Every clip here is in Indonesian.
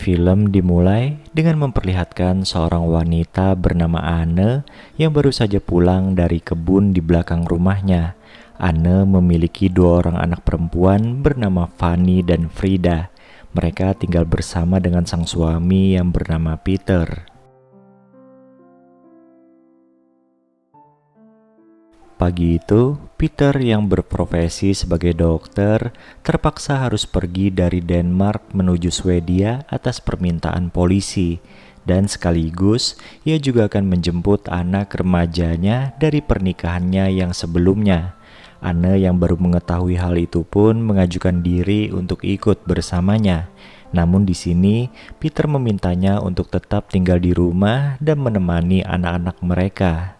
Film dimulai dengan memperlihatkan seorang wanita bernama Anne yang baru saja pulang dari kebun di belakang rumahnya. Anne memiliki dua orang anak perempuan bernama Fanny dan Frida. Mereka tinggal bersama dengan sang suami yang bernama Peter. Pagi itu, Peter yang berprofesi sebagai dokter terpaksa harus pergi dari Denmark menuju Swedia atas permintaan polisi, dan sekaligus ia juga akan menjemput anak remajanya dari pernikahannya yang sebelumnya. Anne yang baru mengetahui hal itu pun mengajukan diri untuk ikut bersamanya. Namun di sini, Peter memintanya untuk tetap tinggal di rumah dan menemani anak-anak mereka.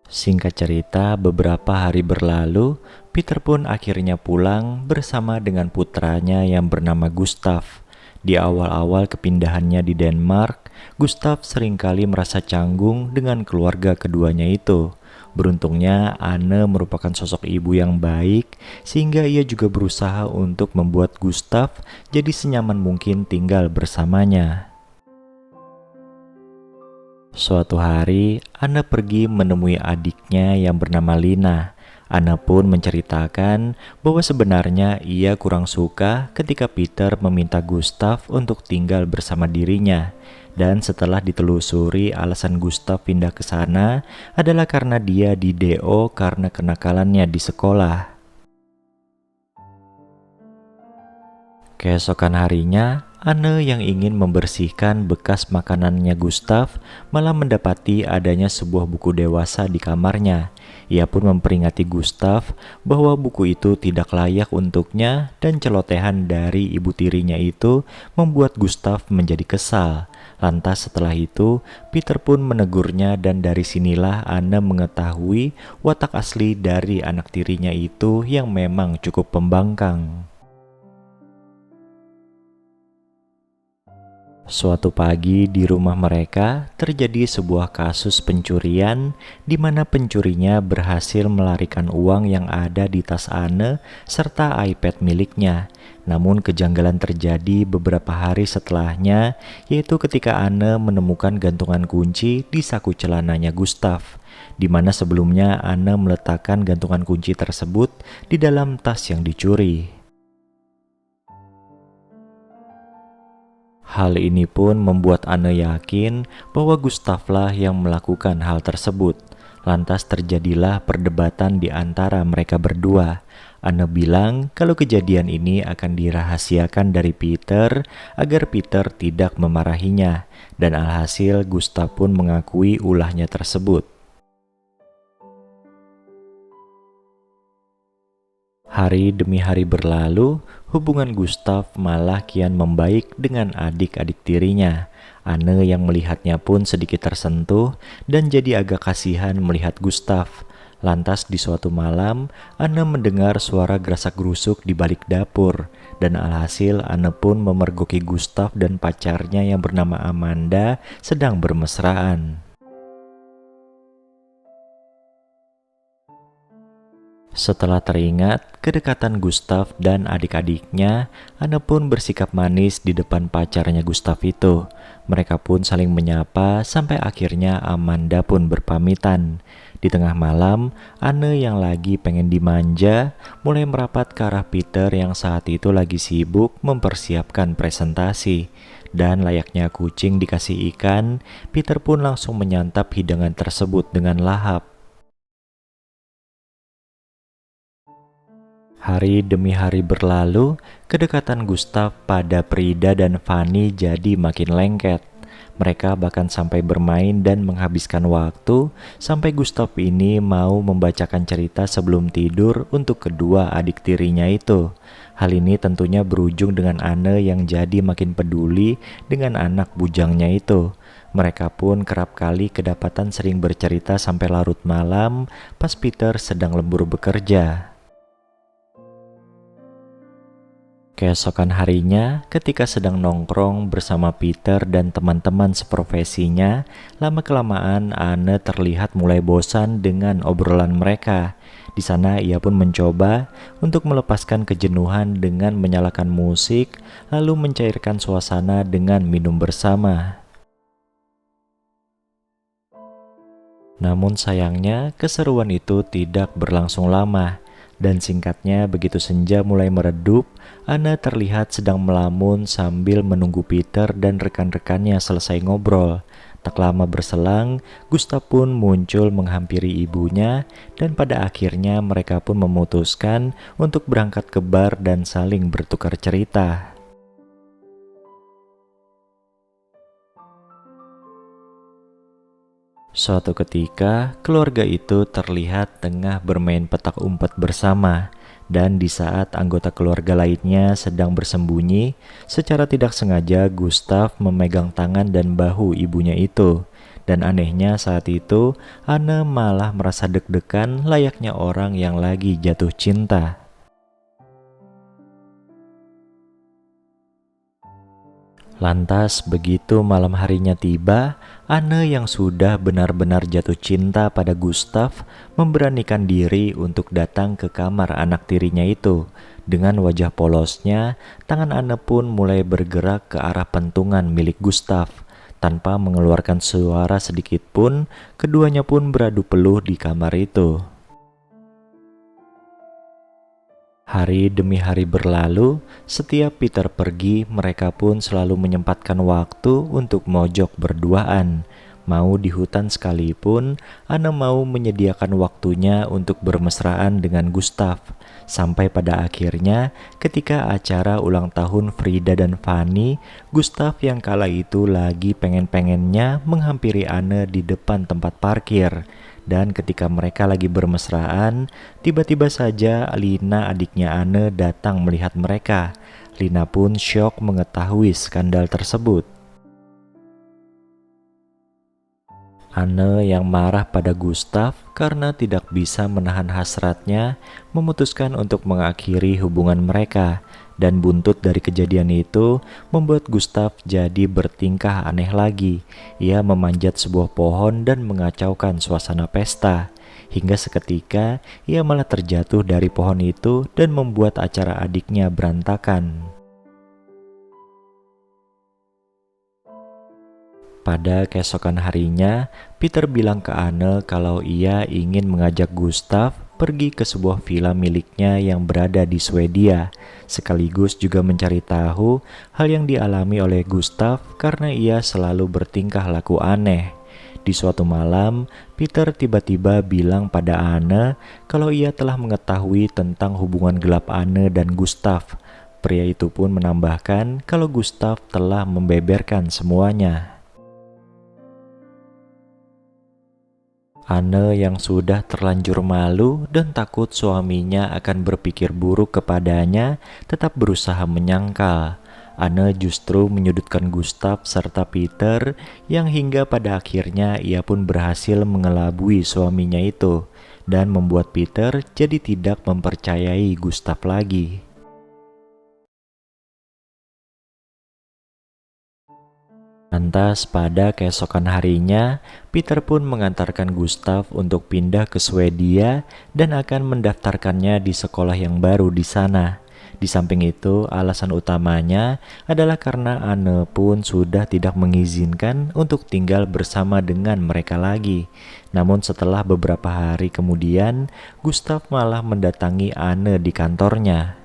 Singkat cerita, beberapa hari berlalu, Peter pun akhirnya pulang bersama dengan putranya yang bernama Gustav. Di awal-awal kepindahannya di Denmark, Gustav seringkali merasa canggung dengan keluarga keduanya itu. Beruntungnya, Anne merupakan sosok ibu yang baik, sehingga ia juga berusaha untuk membuat Gustav jadi senyaman mungkin tinggal bersamanya. Suatu hari, Anne pergi menemui adiknya yang bernama Lina. Anne pun menceritakan bahwa sebenarnya ia kurang suka ketika Peter meminta Gustav untuk tinggal bersama dirinya. Dan setelah ditelusuri, alasan Gustav pindah ke sana adalah karena dia di DO karena kenakalannya di sekolah. Keesokan harinya, Anne yang ingin membersihkan bekas makanannya Gustav malah mendapati adanya sebuah buku dewasa di kamarnya. Ia pun memperingati Gustav bahwa buku itu tidak layak untuknya, dan celotehan dari ibu tirinya itu membuat Gustav menjadi kesal. Lantas setelah itu, Peter pun menegurnya, dan dari sinilah Anne mengetahui watak asli dari anak tirinya itu yang memang cukup pembangkang. Suatu pagi di rumah mereka terjadi sebuah kasus pencurian di mana pencurinya berhasil melarikan uang yang ada di tas Anne serta iPad miliknya. Namun kejanggalan terjadi beberapa hari setelahnya, yaitu ketika Anne menemukan gantungan kunci di saku celananya Gustav, di mana sebelumnya Anne meletakkan gantungan kunci tersebut di dalam tas yang dicuri. Hal ini pun membuat Anne yakin bahwa Gustavlah yang melakukan hal tersebut. Lantas terjadilah perdebatan di antara mereka berdua. Anne bilang kalau kejadian ini akan dirahasiakan dari Peter agar Peter tidak memarahinya, dan alhasil Gustav pun mengakui ulahnya tersebut. Hari demi hari berlalu, hubungan Gustav malah kian membaik dengan adik-adik tirinya. Anne yang melihatnya pun sedikit tersentuh dan jadi agak kasihan melihat Gustav. Lantas di suatu malam, Anne mendengar suara gerasak-gerusuk di balik dapur, dan alhasil Anne pun memergoki Gustav dan pacarnya yang bernama Amanda sedang bermesraan. Setelah teringat kedekatan Gustav dan adik-adiknya, Anne pun bersikap manis di depan pacarnya Gustav itu. Mereka pun saling menyapa sampai akhirnya Amanda pun berpamitan. Di tengah malam, Anne yang lagi pengen dimanja mulai merapat ke arah Peter yang saat itu lagi sibuk mempersiapkan presentasi. Dan layaknya kucing dikasih ikan, Peter pun langsung menyantap hidangan tersebut dengan lahap. Hari demi hari berlalu, kedekatan Gustav pada Frida dan Fanny jadi makin lengket. Mereka bahkan sampai bermain dan menghabiskan waktu, sampai Gustav ini mau membacakan cerita sebelum tidur untuk kedua adik tirinya itu. Hal ini tentunya berujung dengan Anne yang jadi makin peduli dengan anak bujangnya itu. Mereka pun kerap kali kedapatan sering bercerita sampai larut malam pas Peter sedang lembur bekerja. Keesokan harinya, ketika sedang nongkrong bersama Peter dan teman-teman seprofesinya, lama-kelamaan Anne terlihat mulai bosan dengan obrolan mereka. Di sana ia pun mencoba untuk melepaskan kejenuhan dengan menyalakan musik, lalu mencairkan suasana dengan minum bersama. Namun sayangnya, keseruan itu tidak berlangsung lama. Dan singkatnya, begitu senja mulai meredup, Anna terlihat sedang melamun sambil menunggu Peter dan rekan-rekannya selesai ngobrol. Tak lama berselang, Gustav pun muncul menghampiri ibunya, dan pada akhirnya mereka pun memutuskan untuk berangkat ke bar dan saling bertukar cerita. Suatu ketika, keluarga itu terlihat tengah bermain petak umpet bersama, dan di saat anggota keluarga lainnya sedang bersembunyi, secara tidak sengaja Gustav memegang tangan dan bahu ibunya itu. Dan anehnya saat itu, Anne malah merasa deg-degan layaknya orang yang lagi jatuh cinta. Lantas begitu malam harinya tiba, Anne yang sudah benar-benar jatuh cinta pada Gustav memberanikan diri untuk datang ke kamar anak tirinya itu. Dengan wajah polosnya, tangan Anne pun mulai bergerak ke arah pentungan milik Gustav. Tanpa mengeluarkan suara sedikit pun, keduanya pun beradu peluh di kamar itu. Hari demi hari berlalu, setiap Peter pergi, mereka pun selalu menyempatkan waktu untuk mojok berduaan. Mau di hutan sekalipun, Anna mau menyediakan waktunya untuk bermesraan dengan Gustav. Sampai pada akhirnya, ketika acara ulang tahun Frida dan Fanny, Gustav yang kala itu lagi pengen-pengennya menghampiri Anne di depan tempat parkir. Dan ketika mereka lagi bermesraan, tiba-tiba saja Lina adiknya Anne datang melihat mereka. Lina pun syok mengetahui skandal tersebut. Anne yang marah pada Gustav karena tidak bisa menahan hasratnya memutuskan untuk mengakhiri hubungan mereka. Dan buntut dari kejadian itu membuat Gustav jadi bertingkah aneh lagi. Ia memanjat sebuah pohon dan mengacaukan suasana pesta. Hingga seketika ia malah terjatuh dari pohon itu dan membuat acara adiknya berantakan. Pada keesokan harinya, Peter bilang ke Anne kalau ia ingin mengajak Gustav pergi ke sebuah villa miliknya yang berada di Swedia, sekaligus juga mencari tahu hal yang dialami oleh Gustav karena ia selalu bertingkah laku aneh. Di suatu malam, Peter tiba-tiba bilang pada Anne kalau ia telah mengetahui tentang hubungan gelap Anne dan Gustav. Pria itu pun menambahkan kalau Gustav telah membeberkan semuanya. Anne yang sudah terlanjur malu dan takut suaminya akan berpikir buruk kepadanya tetap berusaha menyangkal. Anne justru menyudutkan Gustav serta Peter yang hingga pada akhirnya ia pun berhasil mengelabui suaminya itu dan membuat Peter jadi tidak mempercayai Gustav lagi. Lantas pada keesokan harinya, Peter pun mengantarkan Gustav untuk pindah ke Swedia dan akan mendaftarkannya di sekolah yang baru di sana. Di samping itu, alasan utamanya adalah karena Anne pun sudah tidak mengizinkan untuk tinggal bersama dengan mereka lagi. Namun setelah beberapa hari kemudian, Gustav malah mendatangi Anne di kantornya.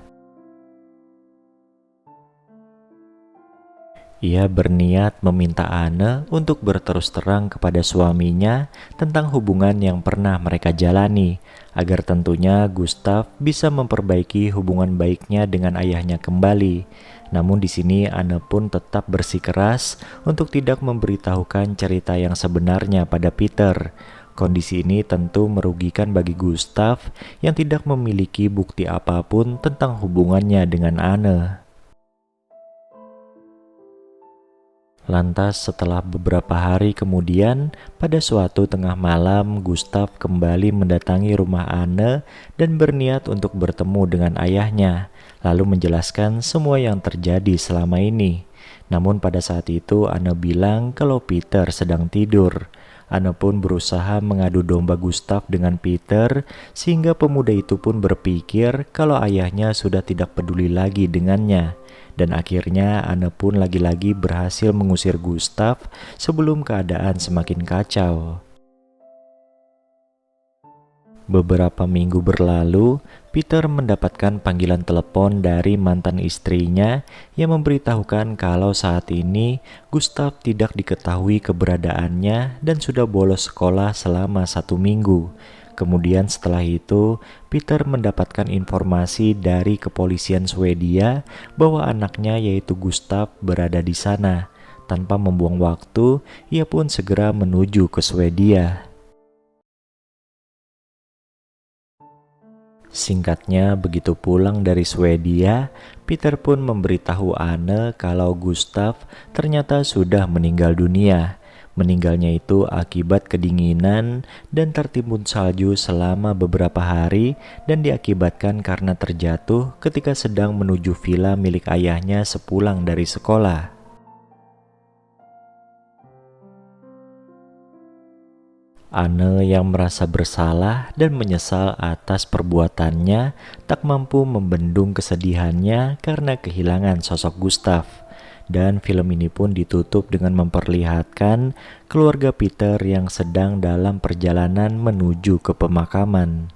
Ia berniat meminta Anne untuk berterus terang kepada suaminya tentang hubungan yang pernah mereka jalani, agar tentunya Gustav bisa memperbaiki hubungan baiknya dengan ayahnya kembali. Namun di sini Anne pun tetap bersikeras untuk tidak memberitahukan cerita yang sebenarnya pada Peter. Kondisi ini tentu merugikan bagi Gustav yang tidak memiliki bukti apapun tentang hubungannya dengan Anne. Lantas setelah beberapa hari kemudian, pada suatu tengah malam, Gustav kembali mendatangi rumah Anne dan berniat untuk bertemu dengan ayahnya. lalu menjelaskan semua yang terjadi selama ini. Namun pada saat itu Anne bilang kalau Peter sedang tidur. Anne pun berusaha mengadu domba Gustav dengan Peter, sehingga pemuda itu pun berpikir kalau ayahnya sudah tidak peduli lagi dengannya. Dan akhirnya Anne pun lagi-lagi berhasil mengusir Gustav sebelum keadaan semakin kacau. Beberapa minggu berlalu, Peter mendapatkan panggilan telepon dari mantan istrinya yang memberitahukan kalau saat ini Gustav tidak diketahui keberadaannya dan sudah bolos sekolah selama 1 minggu. Kemudian setelah itu, Peter mendapatkan informasi dari kepolisian Swedia bahwa anaknya yaitu Gustav berada di sana. Tanpa membuang waktu, ia pun segera menuju ke Swedia. Singkatnya, begitu pulang dari Swedia, Peter pun memberitahu Anne kalau Gustav ternyata sudah meninggal dunia. Meninggalnya itu akibat kedinginan dan tertimbun salju selama beberapa hari dan diakibatkan karena terjatuh ketika sedang menuju villa milik ayahnya sepulang dari sekolah. Anne yang merasa bersalah dan menyesal atas perbuatannya tak mampu membendung kesedihannya karena kehilangan sosok Gustav. Dan film ini pun ditutup dengan memperlihatkan keluarga Peter yang sedang dalam perjalanan menuju ke pemakaman.